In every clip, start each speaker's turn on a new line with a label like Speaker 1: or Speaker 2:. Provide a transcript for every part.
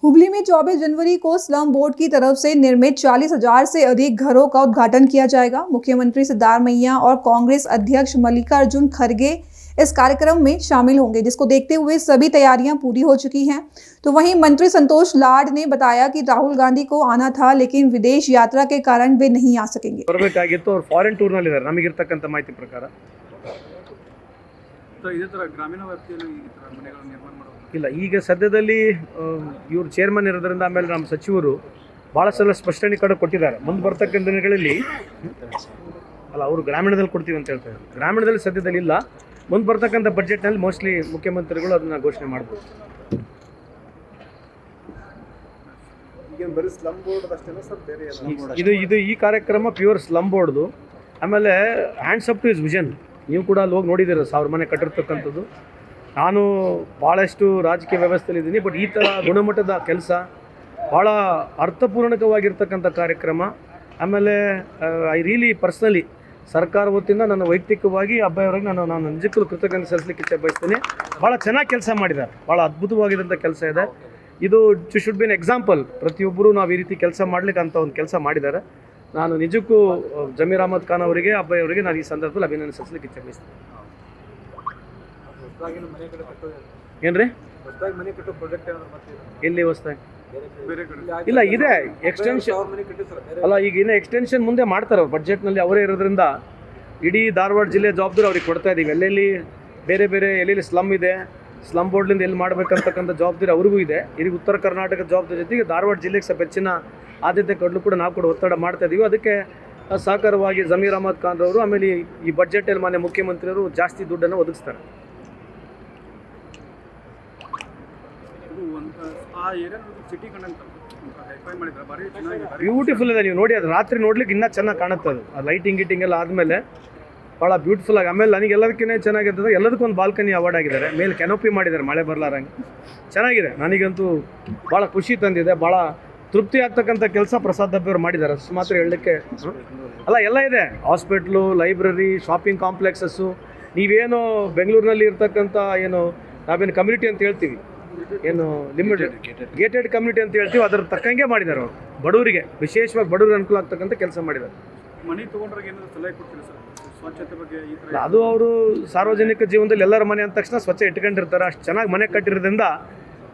Speaker 1: हुबली में 24 जनवरी को slum board की तरफ से निर्मित 40,000 से अधिक घरों का उद्घाटन किया जाएगा। मुख्यमंत्री सिद्धारमैया और कांग्रेस अध्यक्ष मल्लिकार्जुन खड़गे इस कार्यक्रम में शामिल होंगे, जिसको देखते हुए सभी तैयारियां पूरी हो चुकी हैं। तो वहीं मंत्री संतोष लाड ने बताया कि राहुल गांधी को आना था, लेकिन विदेश यात्रा के कारण वे नहीं आ सकेंगे।
Speaker 2: फॉरेन टूर नಲ್ಲಿದ್ದಾರೆ ನಮಗಿರತಕ್ಕಂತ ಮಾಹಿತಿ ಪ್ರಕಾರ
Speaker 3: ಇದೇ ತರ ಗ್ರಾಮೀಣ ವ್ಯಾಪ್ತಿಯಲ್ಲಿ ಈ ತರ ಮನೆಗಳನ್ನು ನಿರ್ಮಾಣ ಮಾಡೋದು
Speaker 2: ಇಲ್ಲ. ಈಗ ಸದ್ಯದಲ್ಲಿ ಇವರು ಚೇರ್ಮನ್ ಇರೋದ್ರಿಂದ ಆಮೇಲೆ ನಮ್ಮ ಸಚಿವರು ಭಾಳ ಸಲ ಸ್ಪಷ್ಟನೆ ಕಡೆ ಕೊಟ್ಟಿದ್ದಾರೆ. ಮುಂದೆ ಬರ್ತಕ್ಕಂಥ ದಿನಗಳಲ್ಲಿ ಅಲ್ಲ ಅವರು ಗ್ರಾಮೀಣದಲ್ಲಿ ಕೊಡ್ತೀವಿ ಅಂತ ಹೇಳ್ತಾರೆ. ಗ್ರಾಮೀಣದಲ್ಲಿ ಸದ್ಯದಲ್ಲಿ ಇಲ್ಲ. ಮುಂದೆ ಬರ್ತಕ್ಕಂಥ ಬಜೆಟ್ನಲ್ಲಿ ಮೋಸ್ಟ್ಲಿ ಮುಖ್ಯಮಂತ್ರಿಗಳು ಅದನ್ನು ಘೋಷಣೆ ಮಾಡ್ಬೋದು. ಇದು ಈ ಕಾರ್ಯಕ್ರಮ ಪ್ಯೂರ್ ಸ್ಲಮ್ ಬೋರ್ಡ್ದು. ಆಮೇಲೆ hands up to his vision. ನೀವು ಕೂಡ ಅಲ್ಲಿ ಹೋಗಿ ನೋಡಿದ್ದೀರ 1000 ಮನೆ ಕಟ್ಟಿರ್ತಕ್ಕಂಥದ್ದು. ನಾನು ಭಾಳಷ್ಟು ರಾಜಕೀಯ ವ್ಯವಸ್ಥೆಯಲ್ಲಿದ್ದೀನಿ, ಬಟ್ ಈ ಥರ ಗುಣಮಟ್ಟದ ಕೆಲಸ ಭಾಳ ಅರ್ಥಪೂರ್ಣಕವಾಗಿರ್ತಕ್ಕಂಥ ಕಾರ್ಯಕ್ರಮ. ಆಮೇಲೆ ಐ ರಿಯಲಿ ಪರ್ಸ್ನಲಿ ಸರ್ಕಾರ ವತಿಯಿಂದ ನನ್ನ ವೈಯಕ್ತಿಕವಾಗಿ ಅಬ್ಬಾಯವರಿಗೆ ನಾನು ನಿಜಕ್ಕೂ ಕೃತಜ್ಞತೆ ಸಲ್ಲಿಸಲಿಕ್ಕೆ ಇಚ್ಛೆ ಬಯಸ್ತೀನಿ. ಭಾಳ ಚೆನ್ನಾಗಿ ಕೆಲಸ ಮಾಡಿದ್ದಾರೆ, ಭಾಳ ಅದ್ಭುತವಾಗಿದ್ದಂಥ ಕೆಲಸ ಇದೆ. ಇದು ಶುಡ್ ಬಿ ಎನ್ ಎಕ್ಸಾಂಪಲ್. ಪ್ರತಿಯೊಬ್ಬರು ನಾವು ಈ ರೀತಿ ಕೆಲಸ ಮಾಡಲಿಕ್ಕೆ ಅಂತ ಒಂದು ಕೆಲಸ ಮಾಡಿದ್ದಾರೆ. ನಾನು ನಿಜಕ್ಕೂ ಜಮೀರ್ ಅಹಮದ್ ಖಾನ್ ಅವರಿಗೆ, ಅಬ್ಬಾಯವರಿಗೆ ನಾನು ಈ ಸಂದರ್ಭದಲ್ಲಿ ಅಭಿನಂದನೆ ಸಲ್ಲಿಸಲಿಕ್ಕೆ ಇಚ್ಛೆ ಬಯಸ್ತೀನಿ. ಏನ್ರಿ ಎಲ್ಲಿ ಹೊಸದಾಗಿ ಇಲ್ಲ ಇದೆ ಎಕ್ಸ್ಟೆನ್ಷನ್ ಅಲ್ಲ, ಈಗ ಇನ್ನೂ ಎಕ್ಸ್ಟೆನ್ಷನ್ ಮುಂದೆ ಮಾಡ್ತಾರೆ ಬಡ್ಜೆಟ್ನಲ್ಲಿ ಅವರೇ ಇರೋದ್ರಿಂದ. ಇಡೀ ಧಾರವಾಡ ಜಿಲ್ಲೆ ಜವಾಬ್ದಾರಿ ಅವ್ರಿಗೆ ಕೊಡ್ತಾ ಇದ್ದೀವಿ. ಎಲ್ಲೆಲ್ಲಿ ಬೇರೆ ಬೇರೆ ಎಲ್ಲೆಲ್ಲಿ ಸ್ಲಮ್ ಇದೆ, ಸ್ಲಮ್ ಬೋರ್ಡ್ಲಿಂದ ಎಲ್ಲಿ ಮಾಡಬೇಕಂತಕ್ಕಂಥ ಜವಾಬ್ದಾರಿ ಅವ್ರಿಗೂ ಇದೆ. ಇಲ್ಲಿ ಉತ್ತರ ಕರ್ನಾಟಕದ ಜವಾಬ್ದಾರಿ ಜೊತೆಗೆ ಧಾರವಾಡ ಜಿಲ್ಲೆಗೆ ಸ್ವಲ್ಪ ಹೆಚ್ಚಿನ ಆದ್ಯತೆ ಕೊಡಲು ಕೂಡ ನಾವು ಕೂಡ ಒತ್ತಡ ಮಾಡ್ತಾ ಇದ್ದೀವಿ. ಅದಕ್ಕೆ ಸಹಕಾರವಾಗಿ ಜಮೀರ್ ಅಹಮದ್ ಖಾನ್ ಅವರು ಆಮೇಲೆ ಈ ಬಡ್ಜೆಟಲ್ಲಿ ಮಾನ್ಯ ಮುಖ್ಯಮಂತ್ರಿಯವರು ಜಾಸ್ತಿ ದುಡ್ಡನ್ನು ಒದಗಿಸ್ತಾರೆ. ಬ್ಯೂಟಿಫುಲ್ ಇದೆ. ನೀವು ನೋಡಿ, ಅದು ರಾತ್ರಿ ನೋಡ್ಲಿಕ್ಕೆ ಇನ್ನೂ ಚೆನ್ನಾಗಿ ಕಾಣುತ್ತೆ. ಅದು ಲೈಟಿಂಗ್ ಗೀಟಿಂಗ್ ಎಲ್ಲ ಆದಮೇಲೆ ಭಾಳ ಬ್ಯೂಟಿಫುಲ್ ಆಗಿ. ಆಮೇಲೆ ನನಗೆ ಎಲ್ಲದಕ್ಕಿಂತ ಚೆನ್ನಾಗಿರ್ತದೆ, ಎಲ್ಲದಕ್ಕೊಂದು ಬಾಲ್ಕನಿ ಅವಾರ್ಡ್ ಆಗಿದ್ದಾರೆ. ಮೇಲೆ ಕೆನೋಪಿ ಮಾಡಿದ್ದಾರೆ ಮಳೆ ಬರಲಾರಂಗೆ. ಚೆನ್ನಾಗಿದೆ. ನನಗಂತೂ ಭಾಳ ಖುಷಿ ತಂದಿದೆ. ಭಾಳ ತೃಪ್ತಿ ಆಗ್ತಕ್ಕಂಥ ಕೆಲಸ ಪ್ರಸಾದ್ ದಬ್ಬೆಯವರು ಮಾಡಿದ್ದಾರೆ. ಅಷ್ಟು ಮಾತ್ರ ಹೇಳಲಿಕ್ಕೆ ಅಲ್ಲ, ಎಲ್ಲ ಇದೆ. Hospital, library, shopping complexes. ನೀವೇನು ಬೆಂಗಳೂರಿನಲ್ಲಿ ಇರ್ತಕ್ಕಂಥ ಏನು ನಾವೇನು ಕಮ್ಯುನಿಟಿ ಅಂತ ಹೇಳ್ತೀವಿ, ಏನು ಲಿಮಿಟೆಡ್ ಗೇಟೆಡ್ ಕಮ್ಯುನಿಟಿ ಅಂತ ಹೇಳ್ತೀವಿ, ಅದರ ತಕ್ಕಂಗೆ ಮಾಡಿದ್ದಾರೆ ಅವರು. ಬಡವರಿಗೆ, ವಿಶೇಷವಾಗಿ ಬಡವರಿಗೆ ಅನುಕೂಲ ಆಗ್ತಕ್ಕಂಥ ಕೆಲಸ ಮಾಡಿದ್ದಾರೆ.
Speaker 3: ಮನೆ ತೊಗೊಂಡ್ರೆ ಏನಾದರೂ ಸಲಹೆ ಕೊಡ್ತೀರಾ ಸರ್ ಸ್ವಚ್ಛತೆ ಬಗ್ಗೆ? ಈ ಥರ
Speaker 2: ಅದು ಅವರು ಸಾರ್ವಜನಿಕ ಜೀವನದಲ್ಲಿ ಎಲ್ಲರ ಮನೆ ಅಂದ ತಕ್ಷಣ ಸ್ವಚ್ಛ ಇಟ್ಕೊಂಡಿರ್ತಾರೆ. ಅಷ್ಟು ಚೆನ್ನಾಗಿ ಮನೆ ಕಟ್ಟಿರೋದ್ರಿಂದ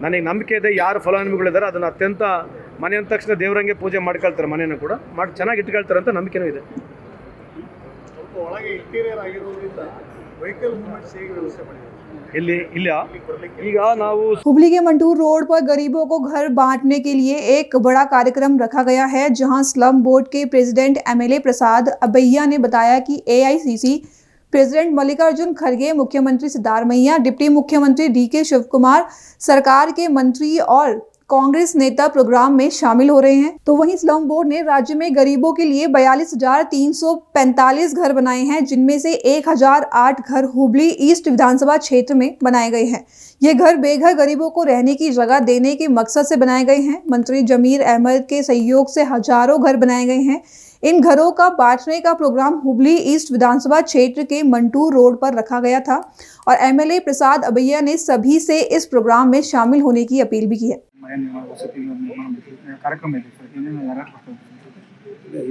Speaker 2: ನನಗೆ ನಂಬಿಕೆ ಇದೆ. ಯಾರು ಫಲಾನುಭವಿಗಳಿದ್ದಾರೆ ಅದನ್ನು ಅತ್ಯಂತ ಮನೆ ಅಂದ ತಕ್ಷಣ ದೇವರಂಗೆ ಪೂಜೆ ಮಾಡ್ಕೊಳ್ತಾರೆ. ಮನೆಯನ್ನು ಕೂಡ ಮಾಡಿ ಚೆನ್ನಾಗಿ ಇಟ್ಕೊಳ್ತಾರೆ ಅಂತ ನಂಬಿಕೆನೂ ಇದೆ.
Speaker 3: ಒಳಗೆ ಇಂಟೀರಿಯರ್ ಆಗಿರೋದ್ರಿಂದ ವೆಹಿಕಲ್ ಮೂವ್ಮೆಂಟ್ಸ್ ಹೇಗೆ ವ್ಯವಸ್ಥೆ ಮಾಡಿದ್ದಾರೆ?
Speaker 1: हुबली के मंटूर रोड पर गरीबों को घर बांटने के लिए एक बड़ा कार्यक्रम रखा गया है, जहां स्लम बोर्ड के प्रेसिडेंट एमएलए प्रसाद अबैया ने बताया कि एआईसीसी प्रेसिडेंट मल्लिकार्जुन खड़गे, मुख्यमंत्री सिद्धारमैया, डिप्टी मुख्यमंत्री डीके शिवकुमार, सरकार के मंत्री और कांग्रेस नेता प्रोग्राम में शामिल हो रहे हैं। तो वहीं स्लम बोर्ड ने राज्य में गरीबों के लिए 42,345 घर बनाए हैं, जिनमें से 1,008 घर हुबली ईस्ट विधानसभा क्षेत्र में बनाए गए हैं। ये घर बेघर गरीबों को रहने की जगह देने के मकसद से बनाए गए हैं। मंत्री जमीर अहमद के सहयोग से हजारों घर बनाए गए हैं। इन घरों का बांटने का प्रोग्राम हुबली ईस्ट विधानसभा क्षेत्र के मंटूर रोड पर रखा गया था और एमएलए प्रसाद अबैया ने सभी से इस प्रोग्राम में शामिल होने की अपील भी की है।
Speaker 3: ಕಾರ್ಯಕ್ರಮ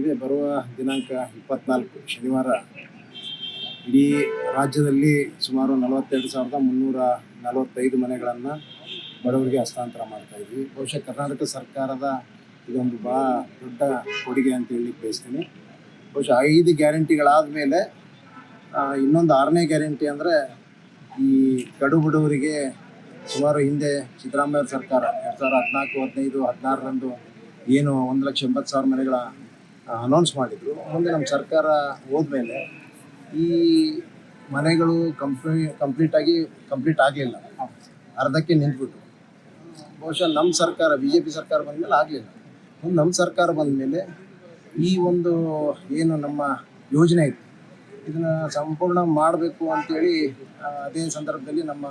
Speaker 4: ಇದೆ ಬರುವ ದಿನಾಂಕ 24 ಶನಿವಾರ ಇಡೀ ರಾಜ್ಯದಲ್ಲಿ ಸುಮಾರು 42,345 ಮನೆಗಳನ್ನು ಬಡವರಿಗೆ ಹಸ್ತಾಂತರ ಮಾಡ್ತಾ ಇದ್ವಿ. ಬಹುಶಃ ಕರ್ನಾಟಕ ಸರ್ಕಾರದ ಇದೊಂದು ಭಾಳ ದೊಡ್ಡ ಕೊಡುಗೆ ಅಂತ ಹೇಳಲಿಕ್ಕೆ ಬಯಸ್ತೀನಿ. ಬಹುಶಃ 5 ಗ್ಯಾರಂಟಿಗಳಾದ ಮೇಲೆ ಇನ್ನೊಂದು 6ನೇ ಗ್ಯಾರಂಟಿ ಅಂದರೆ ಈ ಕಡು ಬಡವರಿಗೆ ಸುಮಾರು ಹಿಂದೆ ಸಿದ್ದರಾಮಯ್ಯ ಸರ್ಕಾರ 2014, 15, 16ರಂದು ಏನು 1,80,000 ಮನೆಗಳ ಅನೌನ್ಸ್ ಮಾಡಿದರು. ಮುಂದೆ ನಮ್ಮ ಸರ್ಕಾರ ಹೋದ್ಮೇಲೆ ಈ ಮನೆಗಳು ಕಂಪ್ಲೀಟ್ ಆಗಲಿಲ್ಲ, ಅರ್ಧಕ್ಕೆ ನಿಂತ್ಬಿಟ್ಟು. ಬಹುಶಃ ನಮ್ಮ ಸರ್ಕಾರ BJP ಸರ್ಕಾರ ಬಂದಮೇಲೆ ಆಗಲಿಲ್ಲ. ಮುಂದೆ ನಮ್ಮ ಸರ್ಕಾರ ಬಂದಮೇಲೆ ಈ ಒಂದು ಏನು ನಮ್ಮ ಯೋಜನೆ ಇತ್ತು ಇದನ್ನು ಸಂಪೂರ್ಣ ಮಾಡಬೇಕು ಅಂಥೇಳಿ ಅದೇ ಸಂದರ್ಭದಲ್ಲಿ ನಮ್ಮ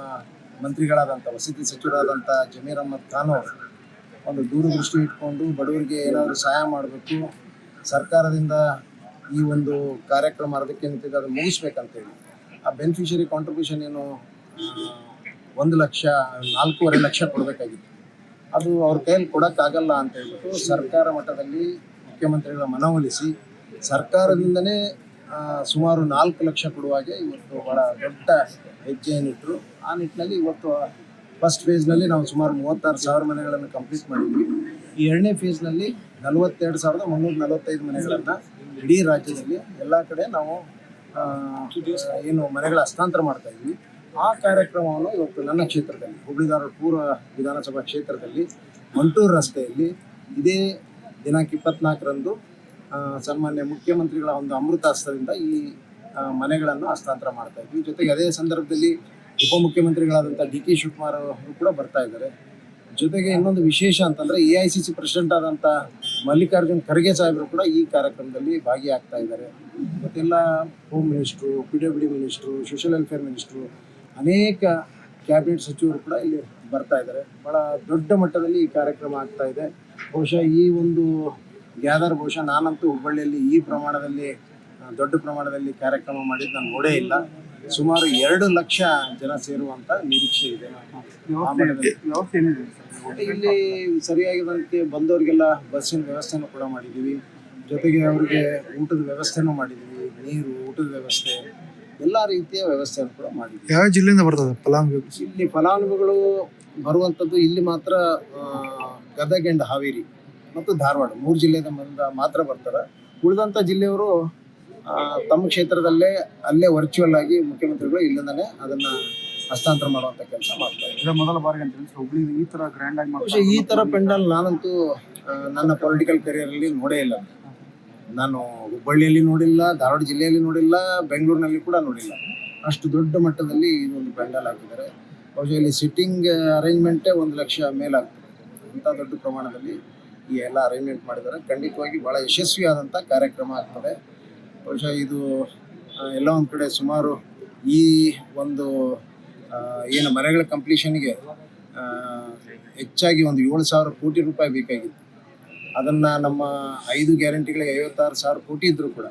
Speaker 4: ಮಂತ್ರಿಗಳಾದಂಥ ವಸತಿ ಸಚಿವರಾದಂಥ ಜಮೀರ್ ಅಹಮದ್ ಖಾನ್ ಅವರು ಒಂದು ದೂರದೃಷ್ಟಿ ಇಟ್ಕೊಂಡು ಬಡವರಿಗೆ ಏನಾದರೂ ಸಹಾಯ ಮಾಡಬೇಕು, ಸರ್ಕಾರದಿಂದ ಈ ಒಂದು ಕಾರ್ಯಕ್ರಮ ಅರ್ಧಕ್ಕೆ ನಿಂತಿದ್ದು ಅದು ಮುಗಿಸ್ಬೇಕಂತೇಳಿ ಆ ಬೆನಿಫಿಷರಿ ಕಾಂಟ್ರಿಬ್ಯೂಷನ್ ಏನು 4.5 ಲಕ್ಷ ಕೊಡಬೇಕಾಗಿತ್ತು. ಅದು ಅವ್ರ ಕೈಯಲ್ಲಿ ಕೊಡೋಕ್ಕಾಗಲ್ಲ ಅಂತ ಹೇಳ್ಬಿಟ್ಟು ಸರ್ಕಾರ ಮಟ್ಟದಲ್ಲಿ ಮುಖ್ಯಮಂತ್ರಿಗಳ ಮನವೊಲಿಸಿ ಸರ್ಕಾರದಿಂದನೇ ಸುಮಾರು 4 ಲಕ್ಷ ಕೊಡುವಾಗೆ ಇವತ್ತು ಭಾಳ ದೊಡ್ಡ ಹೆಜ್ಜೆಯನ್ನಿಟ್ಟರು. ಆ ನಿಟ್ಟಿನಲ್ಲಿ ಇವತ್ತು ಫಸ್ಟ್ ಫೇಸ್ನಲ್ಲಿ ನಾವು ಸುಮಾರು 36,000 ಮನೆಗಳನ್ನು ಕಂಪ್ಲೀಟ್ ಮಾಡಿದ್ವಿ. ಈ ಎರಡನೇ ಫೇಸ್ನಲ್ಲಿ 42,345 ಮನೆಗಳನ್ನು ಇಡೀ ರಾಜ್ಯದಲ್ಲಿ ಎಲ್ಲ ಕಡೆ ನಾವು ಏನು ಮನೆಗಳ ಹಸ್ತಾಂತರ ಮಾಡ್ತಾ ಇದ್ವಿ. ಆ ಕಾರ್ಯಕ್ರಮವನ್ನು ಇವತ್ತು ನನ್ನ ಕ್ಷೇತ್ರದಲ್ಲಿ ಹುಬ್ಳಿ-ಧಾರವಾಡ ಪೂರ್ವ ವಿಧಾನಸಭಾ ಕ್ಷೇತ್ರದಲ್ಲಿ ಮಂಟೂರು ರಸ್ತೆಯಲ್ಲಿ ಇದೇ ದಿನಾಂಕ 24ರಂದು ಸನ್ಮಾನ್ಯ ಮುಖ್ಯಮಂತ್ರಿಗಳ ಒಂದು ಅಮೃತ ಹಸ್ತದಿಂದ ಈ ಮನೆಗಳನ್ನು ಹಸ್ತಾಂತರ ಮಾಡ್ತಾ ಇದ್ವಿ. ಜೊತೆಗೆ ಅದೇ ಸಂದರ್ಭದಲ್ಲಿ ಉಪಮುಖ್ಯಮಂತ್ರಿಗಳಾದಂಥ ಡಿ ಕೆ ಶಿವಕುಮಾರ್ ಅವರು ಕೂಡ ಬರ್ತಾ ಇದ್ದಾರೆ. ಜೊತೆಗೆ ಇನ್ನೊಂದು ವಿಶೇಷ ಅಂತಂದರೆ AICC ಪ್ರೆಸಿಡೆಂಟ್ ಆದಂಥ ಮಲ್ಲಿಕಾರ್ಜುನ್ ಖರ್ಗೆ ಸಾಹೇಬರು ಕೂಡ ಈ ಕಾರ್ಯಕ್ರಮದಲ್ಲಿ ಭಾಗಿಯಾಗ್ತಾ ಇದ್ದಾರೆ. ಮತ್ತೆಲ್ಲ home minister, PWD minister, social welfare minister, ಅನೇಕ ಕ್ಯಾಬಿನೆಟ್ ಸಚಿವರು ಕೂಡ ಇಲ್ಲಿ ಬರ್ತಾ ಇದ್ದಾರೆ. ಭಾಳ ದೊಡ್ಡ ಮಟ್ಟದಲ್ಲಿ ಈ ಕಾರ್ಯಕ್ರಮ ಆಗ್ತಾ ಇದೆ. ಬಹುಶಃ ಈ ಒಂದು ಗ್ಯಾದರ್ ನಾನಂತೂ ಹುಬ್ಬಳ್ಳಿಯಲ್ಲಿ ಈ ಪ್ರಮಾಣದಲ್ಲಿ ದೊಡ್ಡ ಪ್ರಮಾಣದಲ್ಲಿ ಕಾರ್ಯಕ್ರಮ ಮಾಡಿದ್ದು ನಾನು ನೋಡೇ ಇಲ್ಲ. ಸುಮಾರು 2 ಲಕ್ಷ ಜನ ಸೇರುವಂಥ ನಿರೀಕ್ಷೆ ಇದೆ. ಇಲ್ಲಿ ಸರಿಯಾಗಿದಂತೆ ಬಂದವರಿಗೆಲ್ಲ ಬಸ್ಸಿನ ವ್ಯವಸ್ಥೆನೂ ಕೂಡ ಮಾಡಿದ್ದೀವಿ. ಜೊತೆಗೆ ಅವರಿಗೆ ಊಟದ ವ್ಯವಸ್ಥೆನೂ ಮಾಡಿದ್ದೀವಿ. ನೀರು, ಊಟದ ವ್ಯವಸ್ಥೆ, ಎಲ್ಲ ರೀತಿಯ ವ್ಯವಸ್ಥೆಯನ್ನು ಕೂಡ ಮಾಡಿದ್ದೀವಿ.
Speaker 3: ಯಾವ ಜಿಲ್ಲೆಯಿಂದ ಬರ್ತದೆ ಫಲಾನುಭವಿಗಳು?
Speaker 4: ಇಲ್ಲಿ ಫಲಾನುಭವಿಗಳು ಬರುವಂಥದ್ದು ಇಲ್ಲಿ ಮಾತ್ರ ಗದಗ ಆ್ಯಂಡ್ ಹಾವೇರಿ ಮತ್ತು ಧಾರವಾಡ 3 ಜಿಲ್ಲೆಯಿಂದ ಮಾತ್ರ ಬರ್ತಾರೆ. ಉಳಿದಂಥ ಜಿಲ್ಲೆಯವರು ತಮ್ಮ ಕ್ಷೇತ್ರದಲ್ಲೇ ಅಲ್ಲೇ ವರ್ಚುವಲ್ ಆಗಿ ಮುಖ್ಯಮಂತ್ರಿಗಳು ಇಲ್ಲಿಂದನೇ ಅದನ್ನು ಹಸ್ತಾಂತರ ಮಾಡುವಂಥ ಕೆಲಸ ಮಾಡ್ತಾರೆ.
Speaker 3: ಇದು ಮೊದಲ ಬಾರಿಗೆ ಅಂತ ಹುಬ್ಳಿ ಈ ಥರ ಗ್ರ್ಯಾಂಡ್ ಆಗಿ
Speaker 4: ಬಹುಶಃ ಈ ಥರ ಪೆಂಡಲ್ ನಾನಂತೂ ನನ್ನ ಪೊಲಿಟಿಕಲ್ ಕರಿಯರಲ್ಲಿ ನೋಡೇ ಇಲ್ಲ. ನಾನು ಹುಬ್ಬಳ್ಳಿಯಲ್ಲಿ ನೋಡಿಲ್ಲ, ಧಾರವಾಡ ಜಿಲ್ಲೆಯಲ್ಲಿ ನೋಡಿಲ್ಲ, ಬೆಂಗಳೂರಿನಲ್ಲಿ ಕೂಡ ನೋಡಿಲ್ಲ. ಅಷ್ಟು ದೊಡ್ಡ ಮಟ್ಟದಲ್ಲಿ ಇದೊಂದು ಪೆಂಡಲ್ ಹಾಕಿದ್ದಾರೆ. ಬಹುಶಃ ಇಲ್ಲಿ ಸಿಟ್ಟಿಂಗ್ ಅರೇಂಜ್ಮೆಂಟೇ 1 ಲಕ್ಷ ಮೇಲಾಗ್ತದೆ. ಅಂಥ ದೊಡ್ಡ ಪ್ರಮಾಣದಲ್ಲಿ ಈ ಎಲ್ಲ ಅರೇಂಜ್ಮೆಂಟ್ ಮಾಡಿದ್ದಾರೆ. ಖಂಡಿತವಾಗಿ ಭಾಳ ಯಶಸ್ವಿಯಾದಂಥ ಕಾರ್ಯಕ್ರಮ ಆಗ್ತದೆ. ಬಹುಶಃ ಇದು ಎಲ್ಲ ಒಂದು ಕಡೆ ಸುಮಾರು ಈ ಒಂದು ಏನು ಮನೆಗಳ ಕಂಪ್ಲೀಷನ್ಗೆ ಹೆಚ್ಚಾಗಿ ಒಂದು 7,000 ಕೋಟಿ ರೂಪಾಯಿ ಬೇಕಾಗಿತ್ತು. ಅದನ್ನು ನಮ್ಮ 5 ಗ್ಯಾರಂಟಿಗಳಿಗೆ 56,000 ಕೋಟಿ ಇದ್ದರೂ ಕೂಡ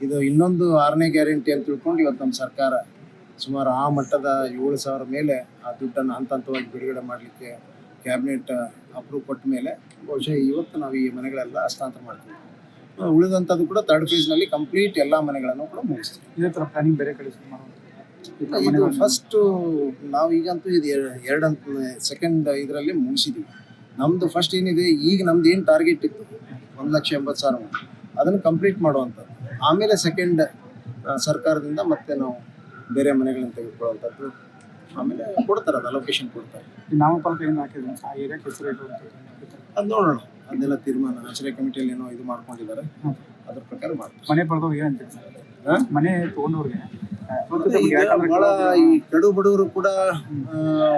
Speaker 4: ಇದು ಇನ್ನೊಂದು 6ನೇ ಗ್ಯಾರಂಟಿ ಅಂತ ತಿಳ್ಕೊಂಡು ಇವತ್ತು ನಮ್ಮ ಸರ್ಕಾರ ಸುಮಾರು ಆ ಮಟ್ಟದ 7,000 ಮೇಲೆ ಆ ದುಡ್ಡನ್ನು ಹಂತ ಹಂತವಾಗಿ ಬಿಡುಗಡೆ ಮಾಡಲಿಕ್ಕೆ ಕ್ಯಾಬಿನೆಟ್ ಅಪ್ರೂವ್ ಕೊಟ್ಟ ಮೇಲೆ ಬಹುಶಃ ಇವತ್ತು ನಾವು ಈ ಮನೆಗಳೆಲ್ಲ ಹಸ್ತಾಂತರ ಮಾಡ್ತೀವಿ. ಉಳಿದಂಥದ್ದು ಕೂಡ 3rd ಫೇಸ್ನಲ್ಲಿ ಕಂಪ್ಲೀಟ್ ಎಲ್ಲ ಮನೆಗಳನ್ನು ಕೂಡ ಮುಗಿಸ್ತೀವಿ.
Speaker 3: ಇದೇ ಥರ ಪ್ಲಾನಿಂಗ್ ಬೇರೆ ಕಡೆ
Speaker 4: ಇದು ಫಸ್ಟು ನಾವು ಈಗಂತೂ ಇದು 2nd ಇದರಲ್ಲಿ ಮುಗಿಸಿದ್ದೀವಿ. ನಮ್ಮದು ಫಸ್ಟ್ ಏನಿದೆ, ಈಗ ನಮ್ದು ಏನು ಟಾರ್ಗೆಟ್ ಇತ್ತು 1,80,000 ಅದನ್ನು ಕಂಪ್ಲೀಟ್ ಮಾಡುವಂಥದ್ದು. ಆಮೇಲೆ 2nd ಸರ್ಕಾರದಿಂದ ಮತ್ತೆ ನಾವು ಬೇರೆ ಮನೆಗಳನ್ನು ತೆಗೆದುಕೊಳ್ಳುವಂಥದ್ದು. ಆಮೇಲೆ ಕೊಡ್ತಾರೆ, ಅದು ಅಲೋಕೇಶನ್ ಕೊಡ್ತಾರೆ.
Speaker 3: ಈ ನಾಮಫಲಕ ಏನು ಹಾಕಿದ್ರೆ ಆ ಏರಿಯಾಕ್ಕೆ ಹೆಸರು
Speaker 4: ಅದು ನೋಡೋಣ, ಅದನ್ನೆಲ್ಲ ತೀರ್ಮಾನ ಆಶ್ರಯ ಕಮಿಟಿಯಲ್ಲಿ ಏನೋ ಇದು ಮಾಡ್ಕೊಂಡಿದ್ದಾರೆ, ಅದ್ರ ಪ್ರಕಾರ ಮಾಡ್ತಾರೆ.
Speaker 3: ಮನೆ ಪಡೆದವ್ರು ಏನಂತೀವಿ? ಮನೆ ತೊಗೊಂಡವ್ರಿಗೆ
Speaker 4: ಭಾಳ ಈ ಕಡು ಬಡವರು ಕೂಡ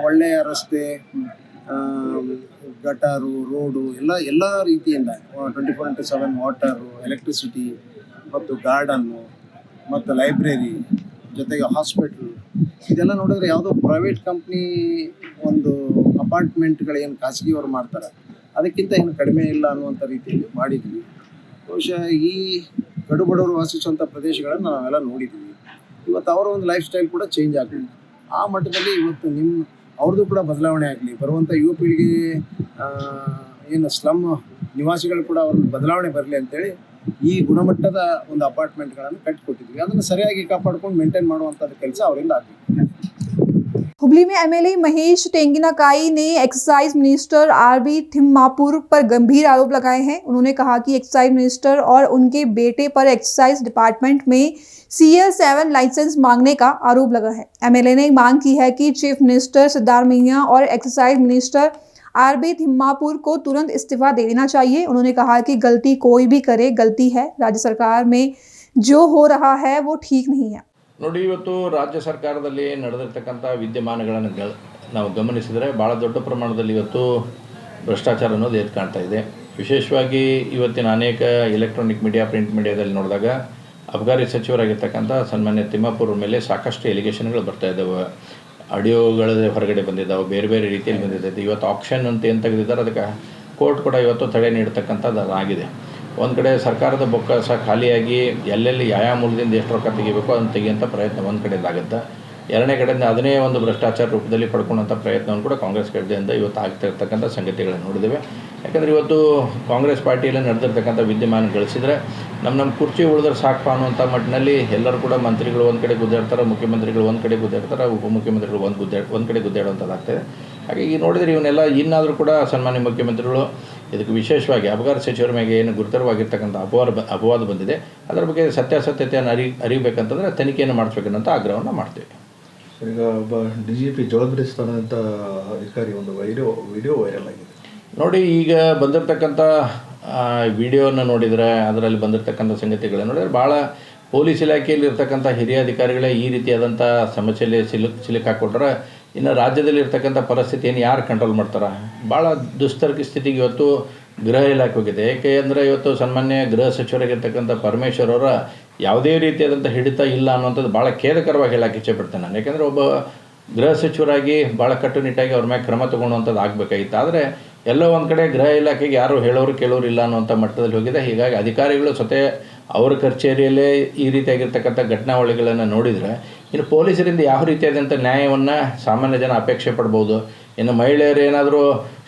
Speaker 4: ಒಳ್ಳೆಯ ರಸ್ತೆ, ಗಟಾರು, ರೋಡು ಎಲ್ಲ ರೀತಿಯಿಂದ 24/7 ವಾಟರು, ಎಲೆಕ್ಟ್ರಿಸಿಟಿ ಮತ್ತು ಗಾರ್ಡನ್ನು ಮತ್ತು ಲೈಬ್ರರಿ, ಜೊತೆಗೆ ಹಾಸ್ಪಿಟ್ಲ್, ಇದೆಲ್ಲ ನೋಡಿದ್ರೆ ಯಾವುದೋ ಪ್ರೈವೇಟ್ ಕಂಪ್ನಿ ಒಂದು ಅಪಾರ್ಟ್ಮೆಂಟ್ಗಳೇನು ಖಾಸಗಿಯವರು ಮಾಡ್ತಾರೆ ಅದಕ್ಕಿಂತ ಏನು ಕಡಿಮೆ ಇಲ್ಲ ಅನ್ನುವಂಥ ರೀತಿಯಲ್ಲಿ ಮಾಡಿದ್ವಿ. ಬಹುಶಃ ಈ ಕಡು ಬಡವರು ವಾಸಿಸುವಂಥ ಪ್ರದೇಶಗಳನ್ನು ನಾವೆಲ್ಲ ನೋಡಿದ್ದೀವಿ. ಇವತ್ತು ಅವರ ಒಂದು ಲೈಫ್ ಸ್ಟೈಲ್ ಕೂಡ ಚೇಂಜ್ ಆಗಲಿ. ಆ ಮಟ್ಟದಲ್ಲಿ ಇವತ್ತು ಅವ್ರದ್ದು ಕೂಡ ಬದಲಾವಣೆ ಆಗಲಿ. ಬರುವಂಥ ಯುವ ಪೀಳಿಗೆ ಏನು ಸ್ಲಮ್ ನಿವಾಸಿಗಳು ಕೂಡ ಅವ್ರದ್ದು ಬದಲಾವಣೆ ಬರಲಿ ಅಂತೇಳಿ ಈ ಗುಣಮಟ್ಟದ ಒಂದು ಅಪಾರ್ಟ್ಮೆಂಟ್ಗಳನ್ನು ಕಟ್ಟಿಕೊಟ್ಟಿದ್ವಿ. ಅದನ್ನು ಸರಿಯಾಗಿ ಕಾಪಾಡ್ಕೊಂಡು ಮೇಂಟೈನ್ ಮಾಡುವಂಥದ್ದು ಕೆಲಸ ಅವರಿಂದ ಆಗಬೇಕು.
Speaker 1: हुबली में एमएलए महेश टेंगिनाकाई ने एक्साइज मिनिस्टर RB थिम्मापुर पर गंभीर आरोप लगाए हैं। उन्होंने कहा कि एक्साइज मिनिस्टर और उनके बेटे पर एक्साइज डिपार्टमेंट में CL7 लाइसेंस मांगने का आरोप लगा है। एमएलए ने मांग की है कि चीफ मिनिस्टर सिद्धार्थ मैया और एक्साइज मिनिस्टर RB थिम्मापुर को तुरंत इस्तीफा दे देना चाहिए। उन्होंने कहा कि गलती कोई भी करे गलती है, राज्य सरकार में जो हो रहा है वो ठीक नहीं है।
Speaker 5: ನೋಡಿ, ಇವತ್ತು ರಾಜ್ಯ ಸರ್ಕಾರದಲ್ಲಿ ನಡೆದಿರ್ತಕ್ಕಂಥ ವಿದ್ಯಮಾನಗಳನ್ನು ನಾವು ಗಮನಿಸಿದರೆ ಭಾಳ ದೊಡ್ಡ ಪ್ರಮಾಣದಲ್ಲಿ ಇವತ್ತು ಭ್ರಷ್ಟಾಚಾರ ಅನ್ನೋದು ಎದ್ದು ಕಾಣ್ತಾ ಇದೆ. ವಿಶೇಷವಾಗಿ ಇವತ್ತಿನ ಅನೇಕ ಎಲೆಕ್ಟ್ರಾನಿಕ್ ಮೀಡಿಯಾ, ಪ್ರಿಂಟ್ ಮೀಡಿಯಾದಲ್ಲಿ ನೋಡಿದಾಗ ಅಬಕಾರಿ ಸಚಿವರಾಗಿರ್ತಕ್ಕಂಥ ಸನ್ಮಾನ್ಯ ತಿಮ್ಮಾಪುರ ಮೇಲೆ ಸಾಕಷ್ಟು ಎಲಿಗೇಷನ್ಗಳು ಬರ್ತಾ ಇದ್ದಾವೆ. ಆಡಿಯೋಗಳೇ ಹೊರಗಡೆ ಬಂದಿದ್ದಾವೆ, ಬೇರೆ ಬೇರೆ ರೀತಿಯಲ್ಲಿ ಬಂದಿದ್ದಾವೆ. ಇವತ್ತು ಆಕ್ಷನ್ ಅಂತ ಏನು ತೆಗೆದಿದ್ದಾರೆ, ಅದಕ್ಕೆ ಕೋರ್ಟ್ ಕೂಡ ಇವತ್ತು ತಡೆ ನೀಡ್ತಕ್ಕಂಥದ್ದು ಆಗಿದೆ. ಒಂದು ಕಡೆ ಸರ್ಕಾರದ ಬೊಕ್ಕಸ ಖಾಲಿಯಾಗಿ ಎಲ್ಲೆಲ್ಲಿ ಯಾವ ಮೂಲದಿಂದ ಎಷ್ಟು ರೊಕ್ಕ ತೆಗಿಬೇಕು ಅದನ್ನು ತೆಗಿಯೋಂಥ ಪ್ರಯತ್ನ ಒಂದು ಕಡೆದಾಗುತ್ತೆ. ಎರಡನೇ ಕಡೆಯಿಂದ ಅದನ್ನೇ ಒಂದು ಭ್ರಷ್ಟಾಚಾರ ರೂಪದಲ್ಲಿ ಪಡ್ಕೊಳ್ಳೋಂಥ ಪ್ರಯತ್ನವನ್ನು ಕೂಡ ಕಾಂಗ್ರೆಸ್ ಕಡೆಯಿಂದ ಇವತ್ತು ಆಗ್ತಾ ಇರ್ತಕ್ಕಂಥ ಸಂಗತಿಗಳನ್ನು ನೋಡಿದ್ದೇವೆ. ಯಾಕಂದರೆ ಇವತ್ತು ಕಾಂಗ್ರೆಸ್ ಪಾರ್ಟಿಯಲ್ಲಿ ನಡೆದಿರ್ತಕ್ಕಂಥ ವಿದ್ಯಮಾನ ಗಳಿಸಿದರೆ ನಮ್ಮ ಕುರ್ಚಿ ಉಳಿದ್ರೆ ಸಾಕಪ್ಪ ಅನ್ನುವಂಥ ಮಟ್ಟಿನಲ್ಲಿ ಎಲ್ಲರೂ ಕೂಡ ಮಂತ್ರಿಗಳು ಒಂದು ಕಡೆ ಗುದ್ದಾಡ್ತಾರೆ, ಮುಖ್ಯಮಂತ್ರಿಗಳು ಒಂದು ಕಡೆ ಗುದ್ದಾಡ್ತಾರೆ, ಉಪಮುಖ್ಯಮಂತ್ರಿಗಳು ಒಂದು ಕಡೆ ಗುದ್ದಾಡುವಂಥದ್ದಾಗ್ತದೆ. ಹಾಗಾಗಿ ನೋಡಿದರೆ ಇವನ್ನೆಲ್ಲ ಇನ್ನಾದರೂ ಕೂಡ ಸನ್ಮಾನ್ಯ ಮುಖ್ಯಮಂತ್ರಿಗಳು ಇದಕ್ಕೆ ವಿಶೇಷವಾಗಿ ಅಬಕಾರಿ ಸಚಿವರ ಮೇಲೆ ಏನು ಗುರುತರವಾಗಿರ್ತಕ್ಕಂಥ ಅಪವಾದ ಬಂದಿದೆ, ಅದರ ಬಗ್ಗೆ ಸತ್ಯಾಸತ್ಯತೆಯನ್ನು ಅರಿಬೇಕಂತಂದರೆ ತನಿಖೆಯನ್ನು ಮಾಡಿಸ್ಬೇಕನ್ನೋಂಥ ಆಗ್ರಹವನ್ನು ಮಾಡ್ತೀವಿ.
Speaker 6: ಈಗ ಒಬ್ಬ DGP ಜವಾಬ್ದಾರಿ ಸ್ಥಾನದಂಥ ಅಧಿಕಾರಿ ಒಂದು ವಿಡಿಯೋ ವೈರಲ್ ಆಗಿದೆ
Speaker 5: ನೋಡಿ. ಈಗ ಬಂದಿರತಕ್ಕಂಥ ವಿಡಿಯೋನ ನೋಡಿದರೆ ಅದರಲ್ಲಿ ಬಂದಿರತಕ್ಕಂಥ ಸಂಗತಿಗಳನ್ನು ನೋಡಿದರೆ ಭಾಳ ಪೊಲೀಸ್ ಇಲಾಖೆಯಲ್ಲಿ ಇರ್ತಕ್ಕಂಥ ಹಿರಿಯ ಅಧಿಕಾರಿಗಳೇ ಈ ರೀತಿಯಾದಂಥ ಸಮಸ್ಯೆಯಲ್ಲಿ ಸಿಲುಕಾಕೊಂಡ್ರೆ ಇನ್ನು ರಾಜ್ಯದಲ್ಲಿ ಇರ್ತಕ್ಕಂಥ ಪರಿಸ್ಥಿತಿಯನ್ನು ಯಾರು ಕಂಟ್ರೋಲ್ ಮಾಡ್ತಾರೆ? ಭಾಳ ದುಸ್ತರ್ಕ ಸ್ಥಿತಿಗೆ ಇವತ್ತು ಗೃಹ ಇಲಾಖೆ ಹೋಗಿದೆ. ಏಕೆ ಅಂದರೆ ಇವತ್ತು ಸನ್ಮಾನ್ಯ ಗೃಹ ಸಚಿವರಾಗಿರ್ತಕ್ಕಂಥ ಪರಮೇಶ್ವರ್ ಅವರ ಯಾವುದೇ ರೀತಿಯಾದಂಥ ಹಿಡಿತ ಇಲ್ಲ ಅನ್ನುವಂಥದ್ದು ಭಾಳ ಖೇದಕರವಾಗಿ ಹೇಳಕ್ಕೆ ಇಚ್ಛೆಪಡ್ತೇನೆ ನಾನು. ಯಾಕೆಂದರೆ ಒಬ್ಬ ಗೃಹ ಸಚಿವರಾಗಿ ಭಾಳ ಕಟ್ಟುನಿಟ್ಟಾಗಿ ಅವ್ರ ಮೇಲೆ ಕ್ರಮ ತೊಗೊಳ್ಳುವಂಥದ್ದು ಆಗಬೇಕಾಗಿತ್ತು. ಆದರೆ ಎಲ್ಲೋ ಒಂದು ಕಡೆ ಗೃಹ ಇಲಾಖೆಗೆ ಯಾರು ಹೇಳೋರು ಕೇಳೋರು ಇಲ್ಲ ಅನ್ನುವಂಥ ಮಟ್ಟದಲ್ಲಿ ಹೋಗಿದೆ. ಹೀಗಾಗಿ ಅಧಿಕಾರಿಗಳು ಸ್ವತಃ ಅವರ ಕಚೇರಿಯಲ್ಲೇ ಈ ರೀತಿಯಾಗಿರ್ತಕ್ಕಂಥ ಘಟನಾವಳಿಗಳನ್ನು ನೋಡಿದರೆ ಇನ್ನು ಪೊಲೀಸರಿಂದ ಯಾವ ರೀತಿಯಾದಂಥ ನ್ಯಾಯವನ್ನು ಸಾಮಾನ್ಯ ಜನ ಅಪೇಕ್ಷೆ ಪಡ್ಬೋದು. ಇನ್ನು ಮಹಿಳೆಯರು ಏನಾದರೂ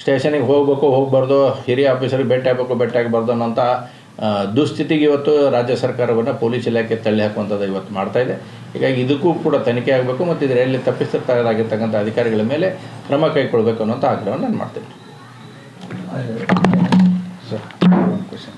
Speaker 5: ಸ್ಟೇಷನಿಗೆ ಹೋಗಬಾರ್ದು, ಹಿರಿಯ ಆಫೀಸರಿಗೆ ಭೇಟಿ ಆಗಬಾರ್ದು ಅನ್ನೋಂಥ ದುಸ್ಥಿತಿಗೆ ಇವತ್ತು ರಾಜ್ಯ ಸರ್ಕಾರವನ್ನು ಪೊಲೀಸ್ ಇಲಾಖೆ ತಳ್ಳಿ ಹಾಕುವಂಥದ್ದು ಇವತ್ತು ಮಾಡ್ತಾಯಿದೆ. ಹೀಗಾಗಿ ಇದಕ್ಕೂ ಕೂಡ ತನಿಖೆ ಆಗಬೇಕು ಮತ್ತು ಇದರಲ್ಲಿ ತಪ್ಪಿಸಿರ್ತಕ್ಕಂಥ ಅಧಿಕಾರಿಗಳ ಮೇಲೆ ಕ್ರಮ ಕೈಗೊಳ್ಳಬೇಕು ಅನ್ನೋಂಥ ಆಗ್ರಹವನ್ನು ನಾನು ಮಾಡ್ತೀನಿ.
Speaker 6: ಸರ್, ಒಂದು ಕ್ವೆಶನ್.